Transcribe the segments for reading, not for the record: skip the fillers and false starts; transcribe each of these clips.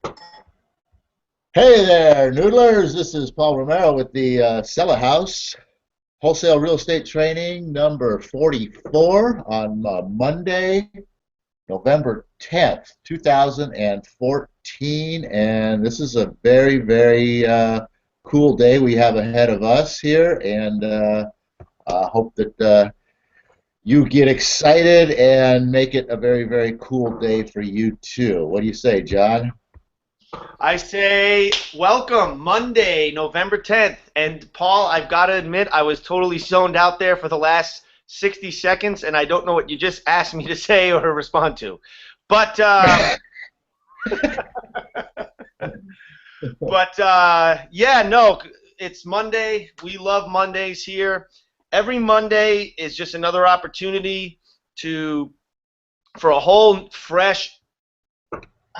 Hey there, noodlers. This is Paul Romero with the Sell a House Wholesale Real Estate Training number 44 on Monday, November 10th, 2014. And this is a very, very cool day we have ahead of us here. And I hope that you get excited and make it a very, very cool day for you too. What do you say, John? I say welcome Monday, November 10th. And Paul, I've got to admit, I was totally zoned out there for the last 60 seconds, and I don't know what you just asked me to say or to respond to. But yeah, no, it's Monday. We love Mondays here. Every Monday is just another opportunity to for a whole fresh.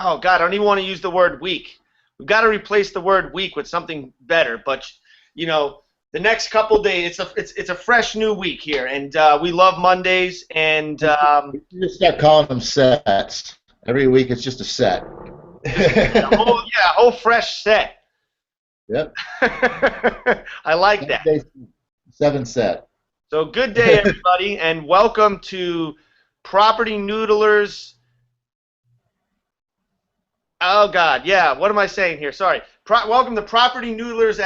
Oh God, I don't even want to use the word week. We've got to replace the word week with something better. But you know, the next couple days, it's a fresh new week here, and we love Mondays. And You just start calling them sets. Every week it's just a set. just a whole whole fresh set. Yep. I like that. 7 days, 7 set. So good day, everybody, and welcome to Property Noodlers. Oh God, yeah. What am I saying here? Sorry. Welcome to Property Noodlers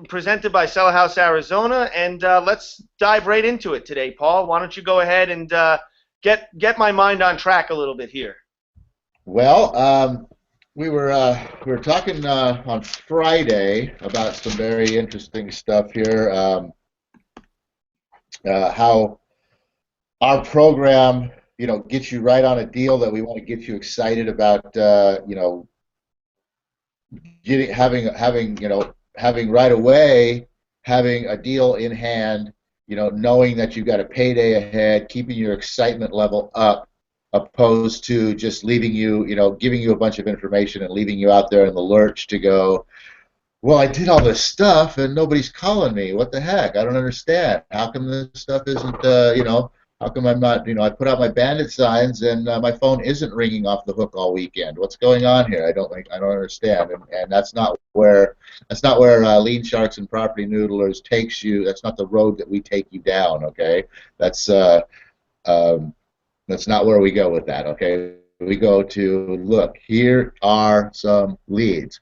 presented by Sell a House Arizona, and let's dive right into it today, Paul. Why don't you go ahead and get my mind on track a little bit here? Well, we were talking on Friday about some very interesting stuff here. How our program, gets you right on a deal that we want to get you excited about. Having right away, having a deal in hand, knowing that you've got a payday ahead, keeping your excitement level up, opposed to just leaving you, giving you a bunch of information and leaving you out there in the lurch to go, well, I did all this stuff and nobody's calling me. What the heck? I don't understand. How come this stuff isn't, how come I'm not, I put out my bandit signs and my phone isn't ringing off the hook all weekend? What's going on here? I don't understand. And that's not where Lean Sharks and Property Noodlers takes you. That's not the road that we take you down. Okay, that's uh, um, that's not where we go with that. Okay, we go to look. Here are some leads.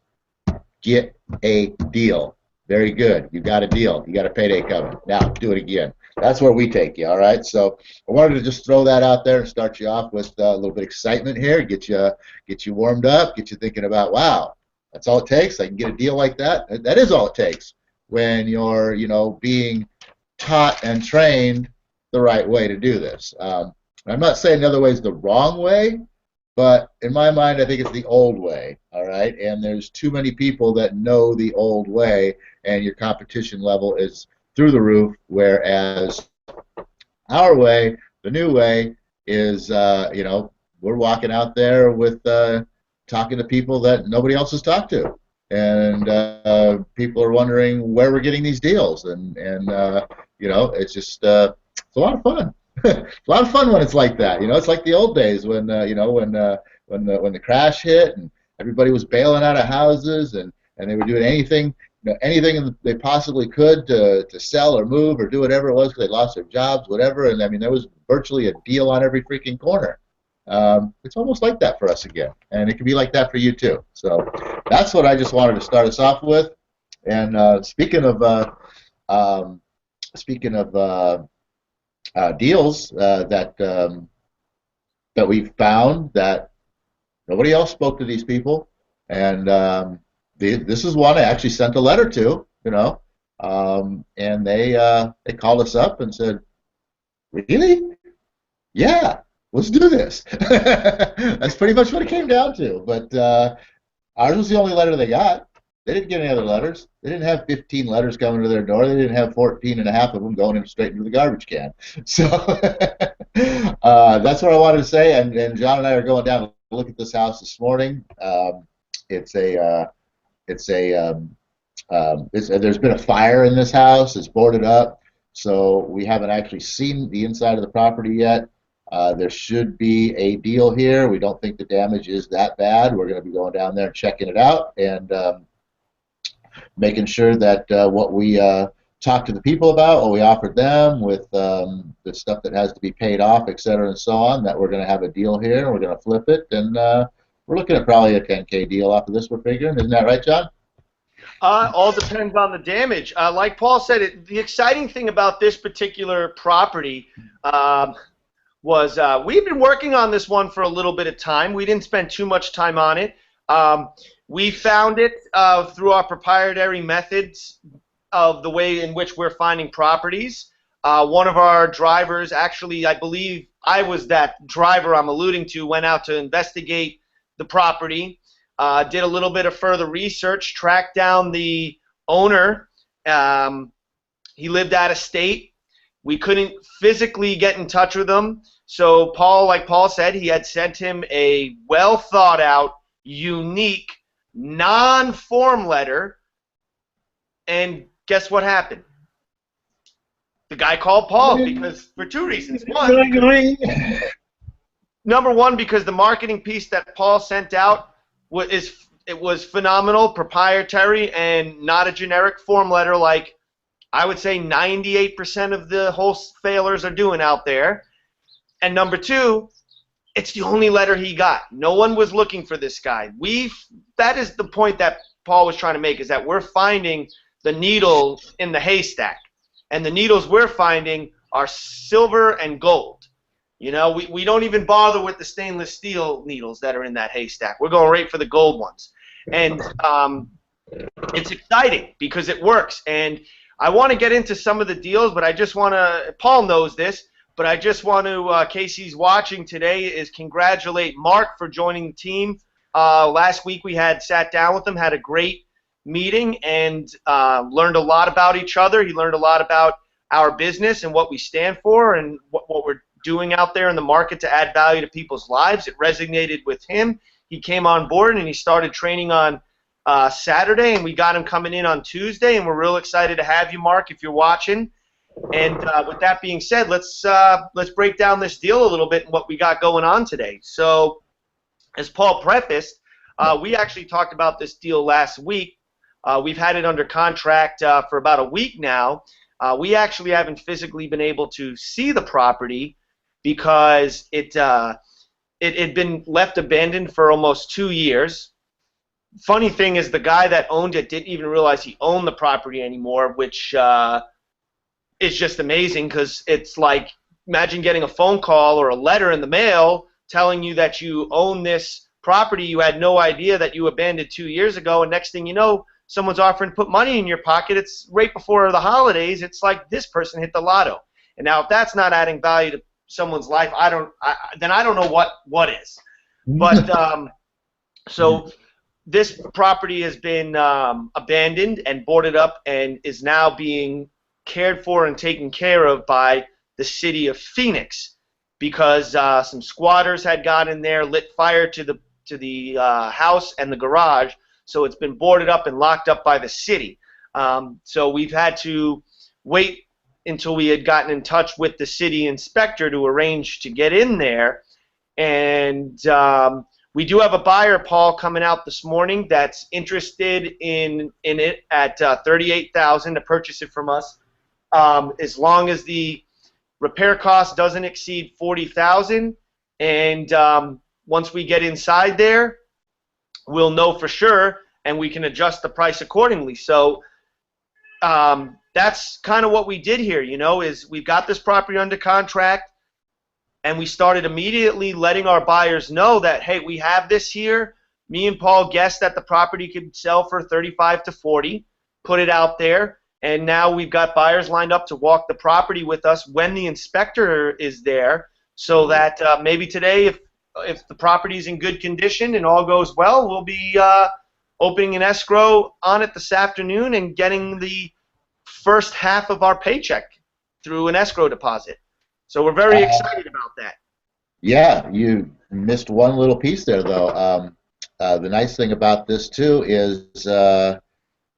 Get a deal. Very good. You got a deal. You got a payday coming. Now do it again. That's where we take you. All right. So I wanted to just throw that out there and start you off with a little bit of excitement here. Get you warmed up. Get you thinking about, wow, that's all it takes. I can get a deal like that. That is all it takes when you're being taught and trained the right way to do this. I'm not saying the other way is the wrong way, but in my mind, I think it's the old way, all right? And there's too many people that know the old way, and your competition level is through the roof, whereas our way, the new way, is, we're walking out there with talking to people that nobody else has talked to. And people are wondering where we're getting these deals. And it's just, it's a lot of fun. It's a lot of fun when it's like that. It's like the old days when when the crash hit and everybody was bailing out of houses and they were doing anything anything they possibly could to sell or move or do whatever it was because they lost their jobs, whatever. And I mean, there was virtually a deal on every freaking corner. It's almost like that for us again, and it can be like that for you too. So that's what I just wanted to start us off with. And um, speaking of deals that we've found that nobody else spoke to these people, and this is one I actually sent a letter to, and they called us up and said, "Really? Yeah, let's do this." That's pretty much what it came down to. But ours was the only letter they got. They didn't get any other letters. They didn't have 15 letters coming to their door. They didn't have 14 and a half of them going in straight into the garbage can. So that's what I wanted to say. And John and I are going down to look at this house this morning. It's a there's been a fire in this house. It's boarded up, so we haven't actually seen the inside of the property yet. There should be a deal here. We don't think the damage is that bad. We're going to be going down there and checking it out and making sure that what we talked to the people about, what we offered them with the stuff that has to be paid off, et cetera, and so on, that we're going to have a deal here. We're going to flip it, and we're looking at probably a 10K deal off of this, we're figuring. Isn't that right, John? All depends on the damage. Like Paul said, the exciting thing about this particular property was we've been working on this one for a little bit of time. We didn't spend too much time on it. We found it through our proprietary methods of the way in which we're finding properties. One of our drivers, actually, I believe I was that driver I'm alluding to, went out to investigate the property, did a little bit of further research, tracked down the owner. He lived out of state. We couldn't physically get in touch with him. So Paul, like Paul said, he had sent him a well thought out, unique, non-form letter. And guess what happened? The guy called Paul because for two reasons. Number one, because the marketing piece that Paul sent out was phenomenal, proprietary, and not a generic form letter like I would say 98% of the wholesalers are doing out there. And number two, it's the only letter he got. No one was looking for this guy. That is the point that Paul was trying to make, is that we're finding the needle in the haystack. And the needles we're finding are silver and gold. You know, we don't even bother with the stainless steel needles that are in that haystack. We're going right for the gold ones. And it's exciting because it works. And I want to get into some of the deals, but I just want to, Paul knows this, but I just want to, Casey's watching today, is congratulate Mark for joining the team. Last week we had sat down with him, had a great meeting, and learned a lot about each other. He learned a lot about our business and what we stand for and what we're doing out there in the market to add value to people's lives. It resonated with him. He came on board and he started training on Saturday, and we got him coming in on Tuesday, and we're real excited to have you, Mark, if you're watching. And with that being said, let's break down this deal a little bit and what we got going on today. So, as Paul prefaced, we actually talked about this deal last week. We've had it under contract for about a week now. We actually haven't physically been able to see the property because it had been left abandoned for almost 2 years. Funny thing is, the guy that owned it didn't even realize he owned the property anymore, which is just amazing, because it's like, imagine getting a phone call or a letter in the mail telling you that you own this property you had no idea that you abandoned 2 years ago, and next thing you know, someone's offering to put money in your pocket. It's right before the holidays. It's like this person hit the lotto. And now, if that's not adding value to someone's life, then I don't know what is. But so this property has been abandoned and boarded up and is now being cared for and taken care of by the city of Phoenix, because some squatters had got in there, lit fire to the house and the garage. So it's been boarded up and locked up by the city. So we've had to wait until we had gotten in touch with the city inspector to arrange to get in there. And we do have a buyer, Paul, coming out this morning that's interested in it at $38,000 to purchase it from us, as long as the repair cost doesn't exceed $40,000. And once we get inside there, we'll know for sure, and we can adjust the price accordingly. So that's kind of what we did here, is we've got this property under contract, and we started immediately letting our buyers know that, hey, we have this here. Me and Paul guessed that the property could sell for 35 to 40, put it out there, and now we've got buyers lined up to walk the property with us when the inspector is there, so that maybe today, if the property is in good condition and all goes well, we'll be opening an escrow on it this afternoon and getting the first half of our paycheck through an escrow deposit. So we're very excited about that. Yeah, you missed one little piece there, though. The nice thing about this, too, is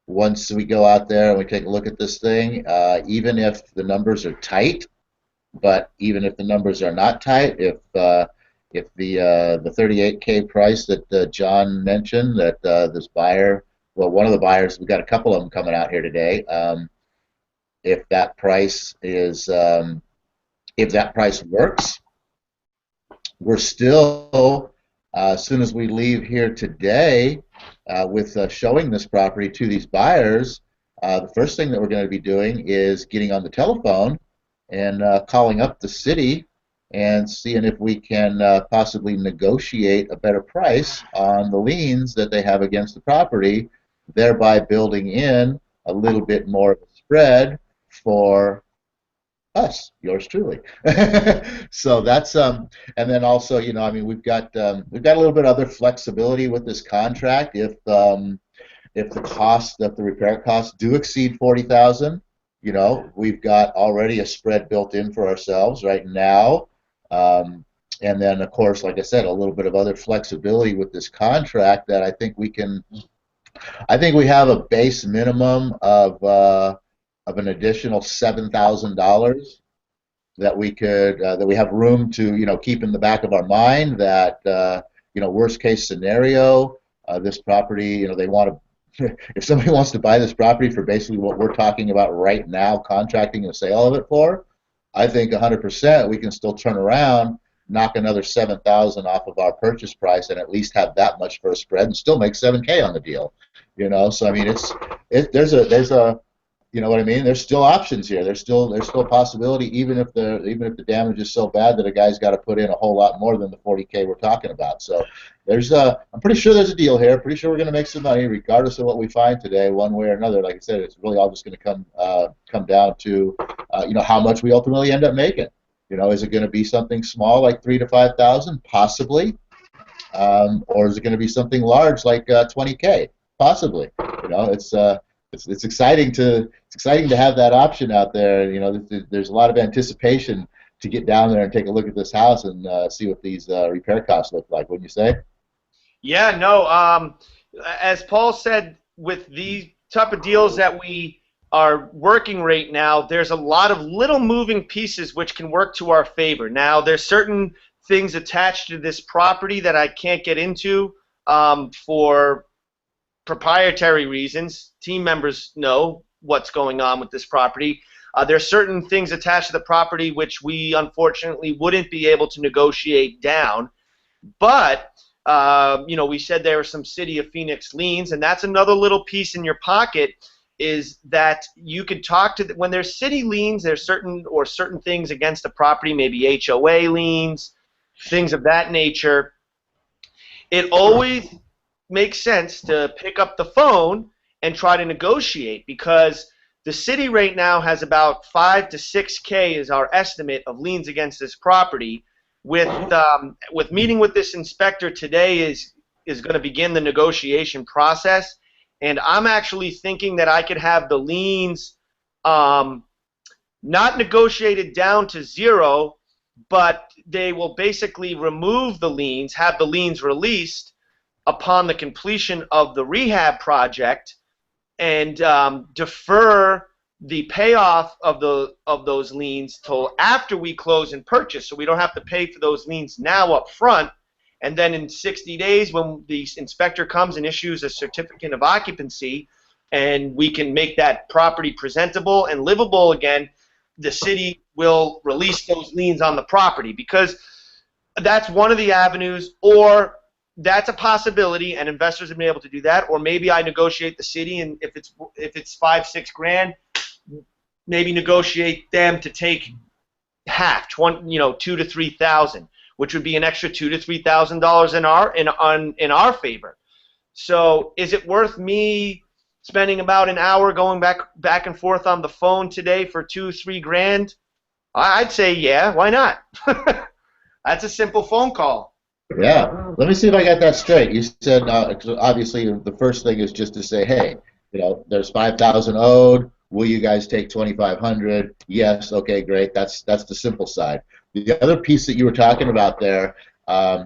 once we go out there and we take a look at this thing, even if the numbers are tight, But even if the numbers are not tight, if the 38K price that John mentioned, that this buyer, well, one of the buyers, we've got a couple of them coming out here today. If that price is if that price works, we're still, as soon as we leave here today, with showing this property to these buyers, the first thing that we're going to be doing is getting on the telephone and calling up the city and seeing if we can possibly negotiate a better price on the liens that they have against the property, thereby building in a little bit more of a spread for us, yours truly. So that's and then also, I mean, we've got a little bit of other flexibility with this contract. If the cost, if the repair costs do exceed 40,000, we've got already a spread built in for ourselves right now. And then, of course, like I said, a little bit of other flexibility with this contract that I think we have a base minimum of an additional $7,000 that we have room to keep in the back of our mind that worst case scenario, this property, they want to if somebody wants to buy this property for basically what we're talking about right now, contracting a sale of it for, I think 100% we can still turn around, knock another 7,000 off of our purchase price, and at least have that much for a spread, and still make 7K on the deal. So I mean, there's a you know what I mean? There's still options here. There's still a possibility, even if the damage is so bad that a guy's got to put in a whole lot more than the 40K we're talking about. So I'm pretty sure there's a deal here. Pretty sure we're going to make some money, regardless of what we find today, one way or another. Like I said, it's really all just going to come down to how much we ultimately end up making. Is it going to be something small like 3,000 to 5,000, possibly, or is it going to be something large like 20K, possibly? It's exciting to have that option out there. There's a lot of anticipation to get down there and take a look at this house and see what these repair costs look like. Wouldn't you say? Yeah, no. As Paul said, with these type of deals that we are working right now, there's a lot of little moving pieces which can work to our favor. Now, there's certain things attached to this property that I can't get into for proprietary reasons. Team members know what's going on with this property. There are certain things attached to the property which we unfortunately wouldn't be able to negotiate down. But we said there are some City of Phoenix liens, and that's another little piece in your pocket, is that you could talk to when there's city liens, there's certain things against the property, maybe HOA liens, things of that nature. It always makes sense to pick up the phone and try to negotiate, because the city right now has about 5 to 6K is our estimate of liens against this property. With meeting with this inspector today is going to begin the negotiation process, and I'm actually thinking that I could have the liens not negotiated down to zero, but they will basically remove the liens, have the liens released upon the completion of the rehab project, and defer the payoff of those liens till after we close and purchase, so we don't have to pay for those liens now up front. And then in 60 days, when the inspector comes and issues a certificate of occupancy, and we can make that property presentable and livable again, the city will release those liens on the property, because that's one of the avenues, or that's a possibility, and investors have been able to do that. Or maybe I negotiate the city, and if it's 5-6 grand, maybe negotiate them to take half, 2 to 3,000, which would be an extra $2,000 to $3,000 in our favor. So, is it worth me spending about an hour going back and forth on the phone today for 2-3 grand? I'd say yeah. Why not? That's a simple phone call. Yeah. Let me see if I got that straight. You said obviously the first thing is just to say, hey, there's 5,000 owed. Will you guys take 2,500? Yes. Okay, great. That's the simple side. The other piece that you were talking about there,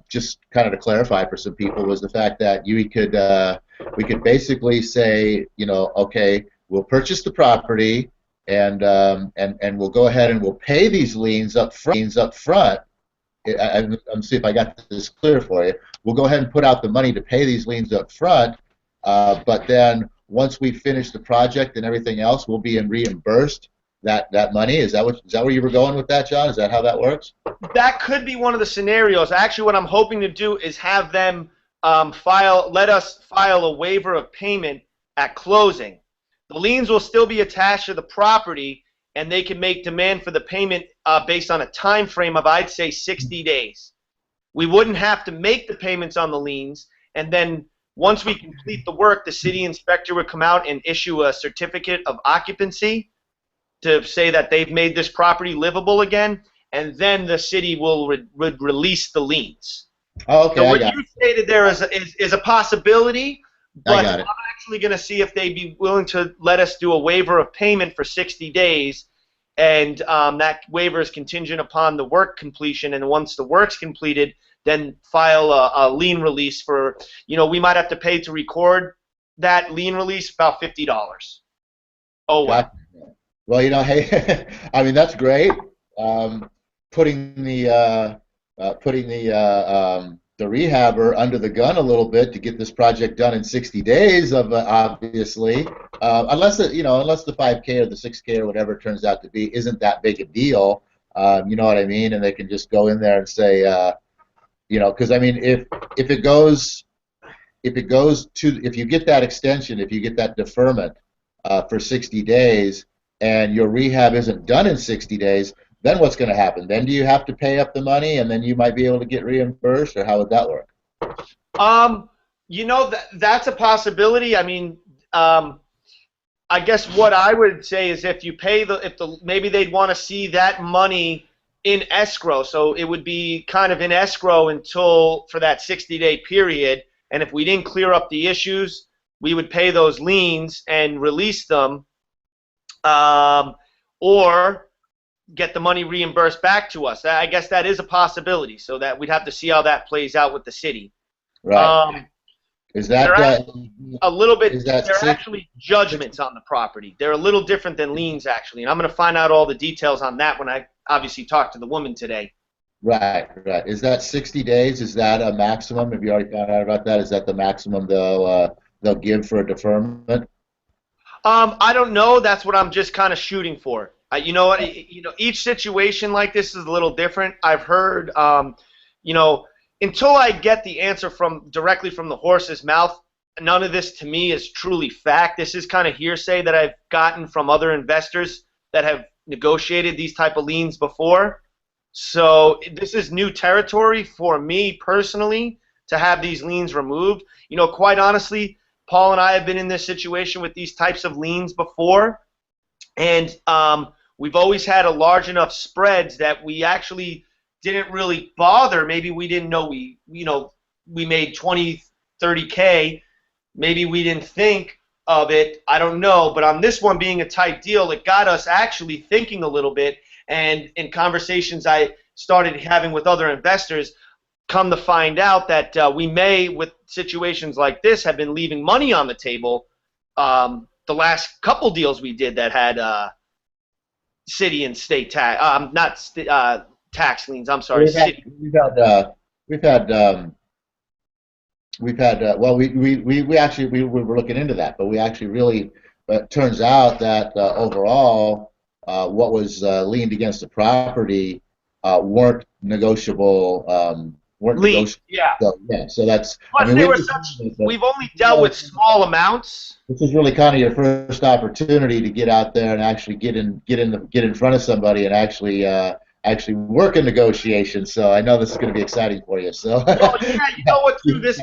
just kind of to clarify for some people, was the fact that we could basically say, okay, we'll purchase the property, and we'll go ahead and we'll pay these liens up front. I'm see if I got this clear for you. We'll go ahead and put out the money to pay these liens up front, but then once we finish the project and everything else, we'll be reimbursed that money. Is that where you were going with that, John? Is that how that works? That could be one of the scenarios. Actually, what I'm hoping to do is have them let us file a waiver of payment at closing. The liens will still be attached to the property, and they can make demand for the payment based on a time frame of, I'd say, 60 days. We wouldn't have to make the payments on the liens, and then once we complete the work, the city inspector would come out and issue a certificate of occupancy to say that they've made this property livable again, and then the city would release the liens. Oh, okay, So I what got you stated there is a possibility, it. I but got it. I'm actually going to see if they'd be willing to let us do a waiver of payment for 60 days, and that waiver is contingent upon the work completion, and once the work's completed, then file a lien release for, we might have to pay to record that lien release about $50. Oh, well. Got it. Well, hey, I mean that's great. Putting the rehabber under the gun a little bit to get this project done in 60 days, obviously, unless the 5K or the 6K or whatever it turns out to be isn't that big a deal. You know what I mean? And they can just go in there and say, because I mean, if you get that extension, if you get that deferment for 60 days, and your rehab isn't done in 60 days, then what's going to happen? Then do you have to pay up the money, and then you might be able to get reimbursed, or how would that work? That's a possibility. I mean, I guess what I would say is if you pay maybe they'd want to see that money in escrow, so it would be kind of in escrow for that 60-day period, and if we didn't clear up the issues, we would pay those liens and release them, or get the money reimbursed back to us. I guess that is a possibility, so that we'd have to see how that plays out with the city. Right. Is that a little bit? They're actually judgments on the property. They're a little different than liens, actually, and I'm going to find out all the details on that when I obviously talk to the woman today. Right. Is that 60 days? Is that a maximum? Have you already found out about that? Is that the maximum they'll give for a deferment? I don't know. That's what I'm just kind of shooting for. You know what? Each situation like this is a little different. I've heard, until I get the answer directly from the horse's mouth, none of this to me is truly fact. This is kind of hearsay that I've gotten from other investors that have negotiated these type of liens before. So this is new territory for me personally to have these liens removed. Quite honestly, Paul and I have been in this situation with these types of liens before, and we've always had a large enough spreads that we actually didn't really bother. Maybe we didn't know we made 20, 30K. Maybe we didn't think of it. I don't know. But on this one being a tight deal, it got us actually thinking a little bit. And in conversations I started having with other investors, come to find out that we may, with situations like this, have been leaving money on the table. The last couple deals we did that had city and state tax, tax liens. I'm sorry, city. Well, we actually were looking into that, but we actually really, but it turns out that overall, what was liened against the property weren't negotiable. Yeah. So that's. Plus, I mean, we've only dealt with small amounts. This is really kind of your first opportunity to get out there and actually get in front of somebody and actually work in negotiations. So I know this is going to be exciting for you. So. Well, yeah, you know what? Too, this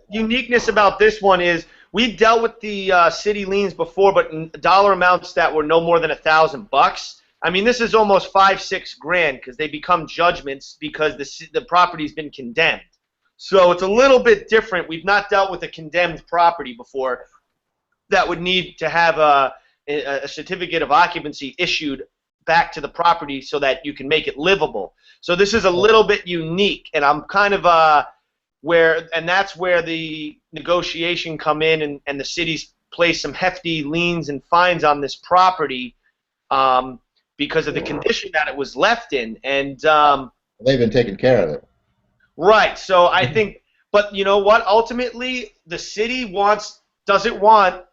uniqueness about this one is we've dealt with the city liens before, but dollar amounts that were no more than $1,000. I mean, this is almost $5-6 grand because they become judgments because the property's been condemned. So it's a little bit different. We've not dealt with a condemned property before that would need to have a certificate of occupancy issued back to the property so that you can make it livable. So this is a little bit unique, and I'm kind of that's where the negotiation come in, and the city's placed some hefty liens and fines on this property because of the condition that it was left in. And They've been taking care of it. right, so I think, but you know what? Ultimately, the city doesn't want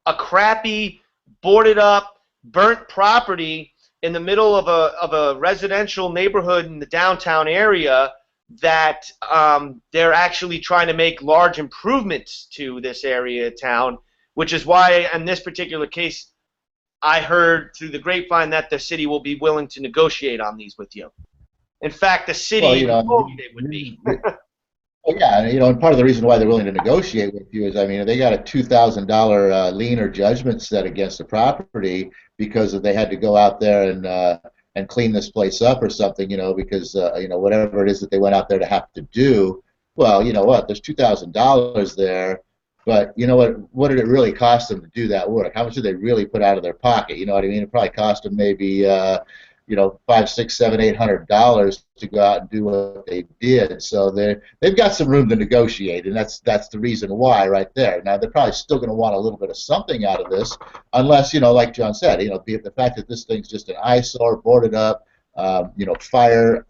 a crappy, boarded up, burnt property in the middle of a residential neighborhood in the downtown area that they're actually trying to make large improvements to this area of town, which is why in this particular case, I heard through the grapevine that the city will be willing to negotiate on these with you. In fact, the city Well, even told me they would be. well, yeah, and part of the reason why they're willing to negotiate with you is, I mean, they got a $2,000 lien or judgment set against the property because they had to go out there and clean this place up or something, because whatever it is that they went out there to have to do. Well, you know what? There's $2,000 there, but you know what? What did it really cost them to do that work? How much did they really put out of their pocket? You know what I mean? It probably cost them maybe five, six, seven, $800 to go out and do what they did. So they've got some room to negotiate, and that's the reason why right there. Now they're probably still going to want a little bit of something out of this, unless like John said, the fact that this thing's just an eyesore, boarded up, fire,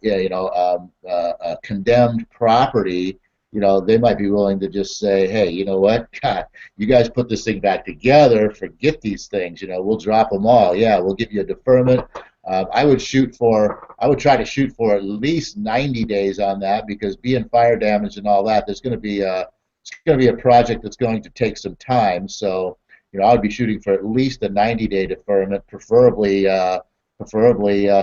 condemned property. They might be willing to just say, hey, you know what? God, you guys put this thing back together. Forget these things. We'll drop them all. Yeah, we'll give you a deferment. I would try to shoot for at least 90 days on that, because being fire damage and all that, it's going to be a project that's going to take some time. So, I would be shooting for at least a 90-day deferment, preferably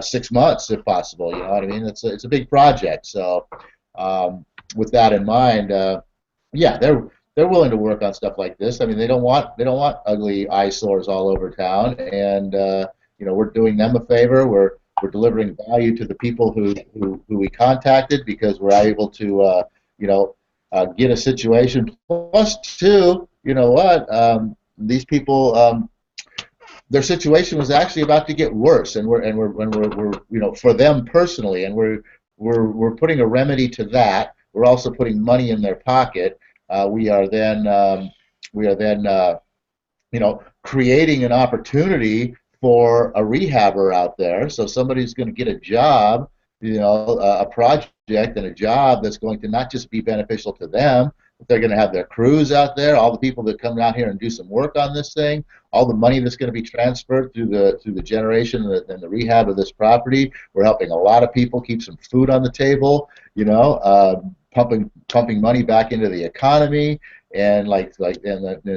6 months if possible. You know what I mean? It's a big project. So, with that in mind, yeah, they're willing to work on stuff like this. I mean, they don't want ugly eyesores all over town, and we're doing them a favor. We're delivering value to the people who we contacted, because we're able to get a situation. Plus, too, you know what? These people, their situation was actually about to get worse, and we're for them personally, and we're putting a remedy to that. We're also putting money in their pocket. We are then creating an opportunity for a rehabber out there. So somebody's going to get a job, a project and a job that's going to not just be beneficial to them, but they're going to have their crews out there, all the people that come out here and do some work on this thing, all the money that's going to be transferred through the generation and the rehab of this property. We're helping a lot of people keep some food on the table, pumping money back into the economy, and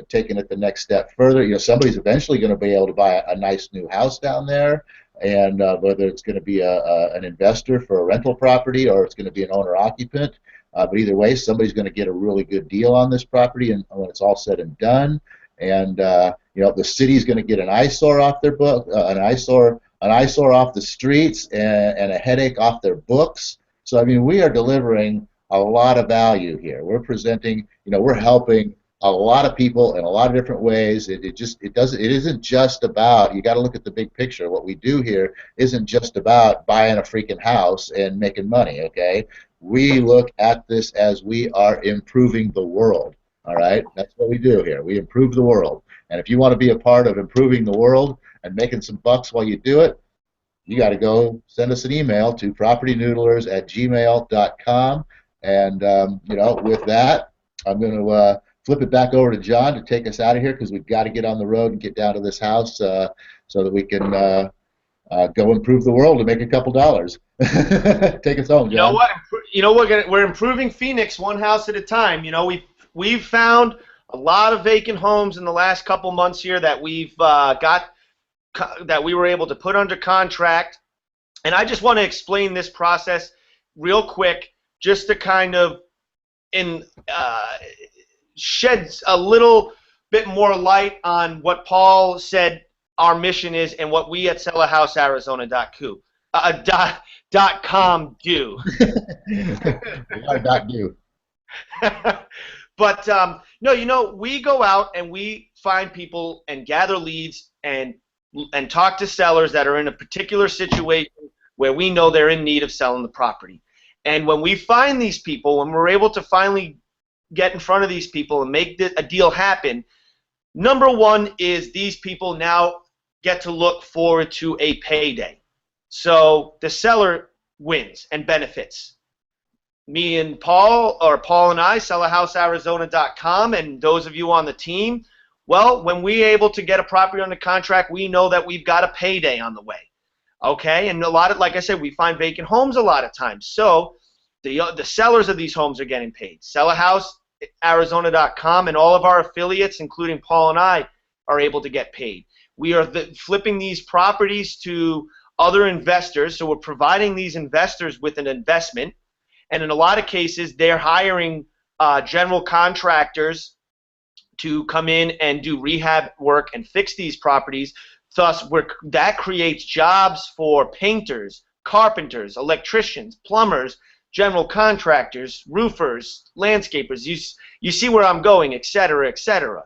taking it the next step further. Somebody's eventually going to be able to buy a nice new house down there, and whether it's going to be an investor for a rental property or it's going to be an owner occupant, but either way, somebody's going to get a really good deal on this property, and when it's all said and done, and the city's going to get an eyesore off their book, an eyesore off the streets, and a headache off their books. So I mean, we are delivering a lot of value here. We're presenting, we're helping a lot of people in a lot of different ways. It isn't just about, you got to look at the big picture. What we do here isn't just about buying a freaking house and making money, okay? We look at this as we are improving the world, all right? That's what we do here. We improve the world. And if you want to be a part of improving the world and making some bucks while you do it, you got to go send us an email to propertynoodlers@gmail.com. And, with that, I'm going to flip it back over to John to take us out of here, because we've got to get on the road and get down to this house so that we can go improve the world and make a couple dollars. Take us home, John. You know what? We're improving Phoenix one house at a time. We've found a lot of vacant homes in the last couple months here that that we were able to put under contract. And I just want to explain this process real quick, just to kind of shed a little bit more light on what Paul said our mission is and what we at sellahousearizona.com do. do. But no, we go out and we find people and gather leads and talk to sellers that are in a particular situation where we know they're in need of selling the property. And when we find these people, when we're able to finally get in front of these people and make a deal happen, number one is these people now get to look forward to a payday. So the seller wins and benefits. Me and Paul, or Paul and I, sellerhousearizona.com, and those of you on the team, well, when we're able to get a property under contract, we know that we've got a payday on the way. Okay, and a lot of, like I said, we find vacant homes a lot of times. So the sellers of these homes are getting paid. Sellerhousearizona.com and all of our affiliates, including Paul and I, are able to get paid. We are flipping these properties to other investors, so we're providing these investors with an investment, and in a lot of cases, they're hiring general contractors to come in and do rehab work and fix these properties. Thus, that creates jobs for painters, carpenters, electricians, plumbers, general contractors, roofers, landscapers. You see where I'm going, et cetera, et cetera.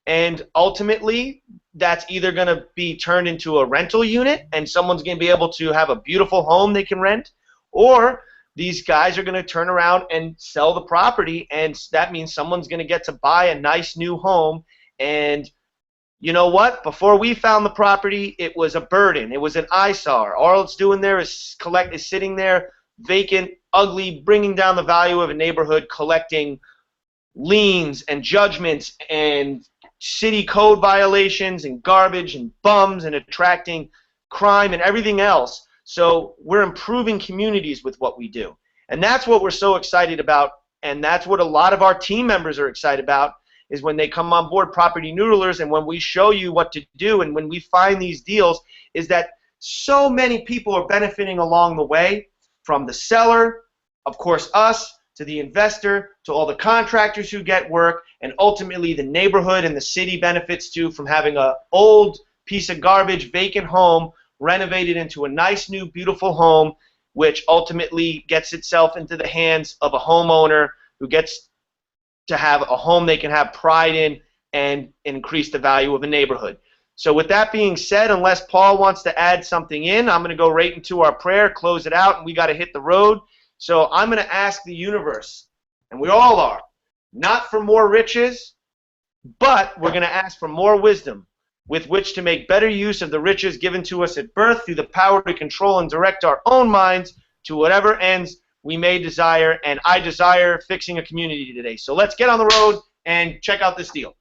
And ultimately, that's either going to be turned into a rental unit and someone's going to be able to have a beautiful home they can rent, or these guys are going to turn around and sell the property, and that means someone's going to get to buy a nice new home. And you know what? Before we found the property, it was a burden. It was an eyesore. All it's doing there is sitting there vacant, ugly, bringing down the value of a neighborhood, collecting liens and judgments and city code violations and garbage and bums and attracting crime and everything else. So we're improving communities with what we do. And that's what we're so excited about, and that's what a lot of our team members are excited about, is when they come on board Property Noodlers, and when we show you what to do and when we find these deals, is that so many people are benefiting along the way, from the seller, of course us, to the investor, to all the contractors who get work, and ultimately the neighborhood and the city benefits too from having an old piece of garbage vacant home renovated into a nice new beautiful home, which ultimately gets itself into the hands of a homeowner who gets to have a home they can have pride in and increase the value of a neighborhood. So with that being said, unless Paul wants to add something in, I'm going to go right into our prayer, close it out, and we got to hit the road. So I'm going to ask the universe, and we all are, not for more riches, but we're going to ask for more wisdom with which to make better use of the riches given to us at birth through the power to control and direct our own minds to whatever ends we may desire. And I desire fixing a community today. So let's get on the road and check out this deal.